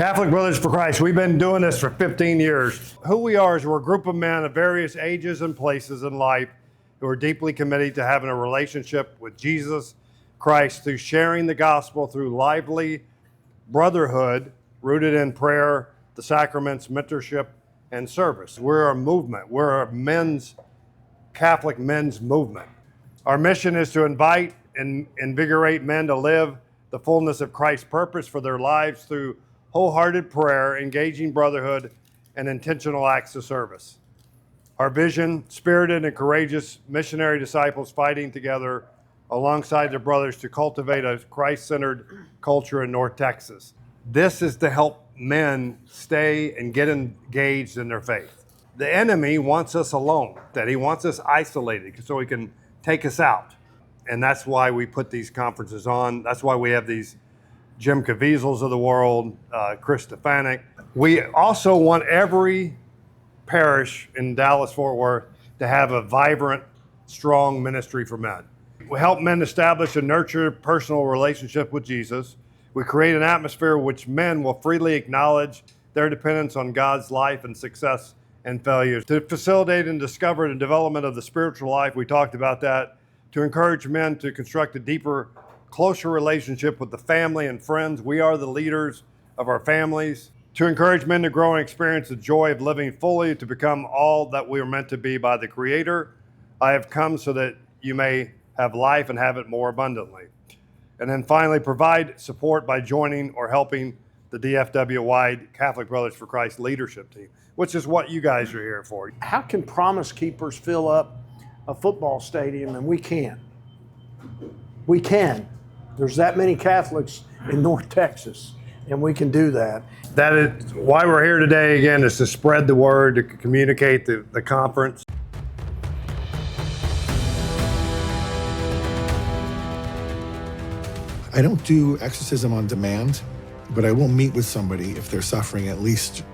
Catholic Brothers for Christ, we've been doing this for 15 years. Who we are is we're a group of men of various ages and places in life who are deeply committed to having a relationship with Jesus Christ through sharing the gospel through lively brotherhood rooted in prayer, the sacraments, mentorship, and service. We're a movement. We're a Catholic men's movement. Our mission is to invite and invigorate men to live the fullness of Christ's purpose for their lives through wholehearted prayer, engaging brotherhood, and intentional acts of service. Our vision, spirited and courageous missionary disciples fighting together alongside their brothers to cultivate a Christ-centered culture in North Texas. This is to help men stay and get engaged in their faith. The enemy wants us alone, that he wants us isolated so he can take us out. And that's why we put these conferences on. That's why we have these Jim Caviezel's of the world, Chris Stefanik. We also want every parish in Dallas-Fort Worth to have a vibrant, strong ministry for men. We help men establish and nurture personal relationship with Jesus. We create an atmosphere which men will freely acknowledge their dependence on God's life and success and failures. To facilitate and discover the development of the spiritual life, we talked about that. To encourage men to construct a deeper, closer relationship with the family and friends. We are the leaders of our families. To encourage men to grow and experience the joy of living fully, to become all that we are meant to be by the Creator. I have come so that you may have life and have it more abundantly. And then finally, provide support by joining or helping the DFW-wide Catholic Brothers for Christ leadership team, which is what you guys are here for. How can Promise Keepers fill up a football stadium and we can't? We can. There's that many Catholics in North Texas, and we can do that. That is why we're here today again, is to spread the word, to communicate the conference. I don't do exorcism on demand, but I will meet with somebody if they're suffering, at least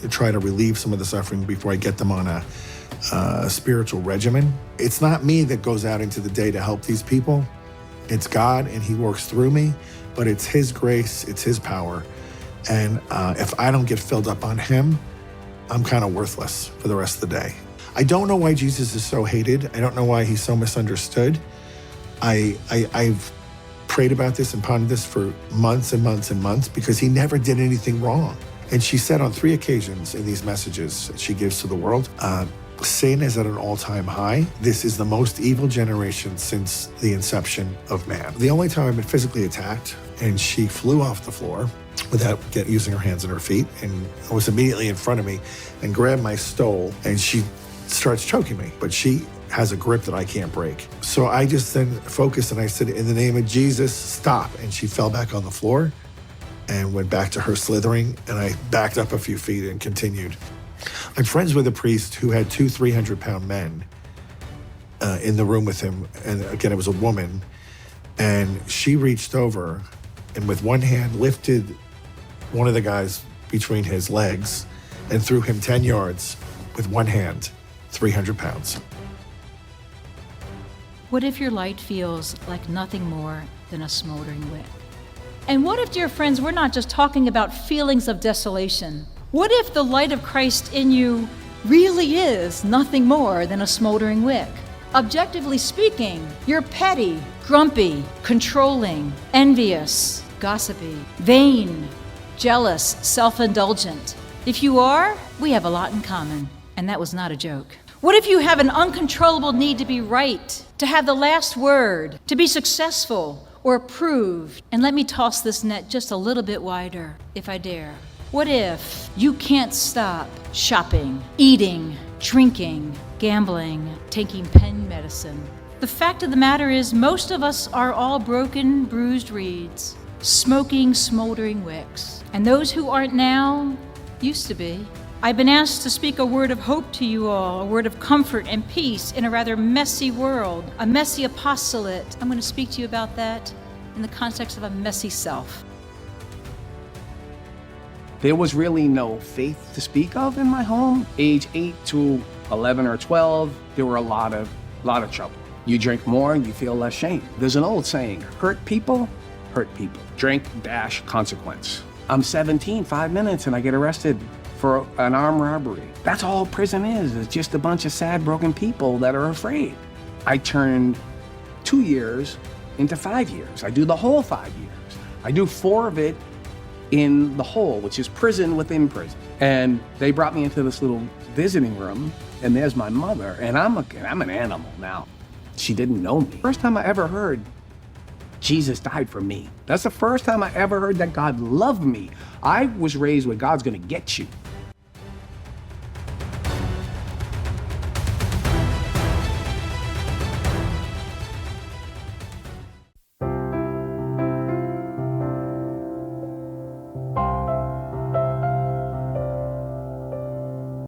try to relieve some of the suffering before I get them on a spiritual regimen. It's not me that goes out into the day to help these people. It's God, and he works through me, but it's his grace, it's his power. And if I don't get filled up on him, I'm kind of worthless for the rest of the day. I don't know why Jesus is so hated. I don't know why he's so misunderstood. I've prayed about this and pondered this for months and months and months because he never did anything wrong. And she said on 3 occasions in these messages she gives to the world, sin is at an all-time high. This is the most evil generation since the inception of man. The only time I've been physically attacked, and she flew off the floor without using her hands and her feet, and was immediately in front of me and grabbed my stole, and she starts choking me, but she has a grip that I can't break. So I just then focused and I said, in the name of Jesus, stop. And she fell back on the floor and went back to her slithering, and I backed up a few feet and continued. I'm friends with a priest who had 2 300-pound men in the room with him. And again, it was a woman. And she reached over and with one hand lifted one of the guys between his legs and threw him 10 yards with one hand, 300 pounds. What if your light feels like nothing more than a smoldering wick? And what if, dear friends, we're not just talking about feelings of desolation? What if the light of Christ in you really is nothing more than a smoldering wick? Objectively speaking, you're petty, grumpy, controlling, envious, gossipy, vain, jealous, self-indulgent. If you are, we have a lot in common, and that was not a joke. What if you have an uncontrollable need to be right, to have the last word, to be successful or approved? And let me toss this net just a little bit wider, if I dare. What if you can't stop shopping, eating, drinking, gambling, taking pain medicine? The fact of the matter is, most of us are all broken, bruised reeds, smoking, smoldering wicks. And those who aren't now used to be. I've been asked to speak a word of hope to you all, a word of comfort and peace in a rather messy world, a messy apostolate. I'm going to speak to you about that in the context of a messy self. There was really no faith to speak of in my home. Age 8 to 11 or 12, there were a lot of trouble. You drink more, you feel less shame. There's an old saying, hurt people, drink, dash, consequence. I'm 17, 5 minutes, and I get arrested for an armed robbery. That's all prison is. It's just a bunch of sad, broken people that are afraid. I turned 2 years into 5 years. I do the whole 5 years. I do 4 of it in the whole, which is prison within prison. And they brought me into this little visiting room, and there's my mother, and I'm an animal now. She didn't know me. First time I ever heard Jesus died for me. That's the first time I ever heard that God loved me. I was raised where God's gonna get you.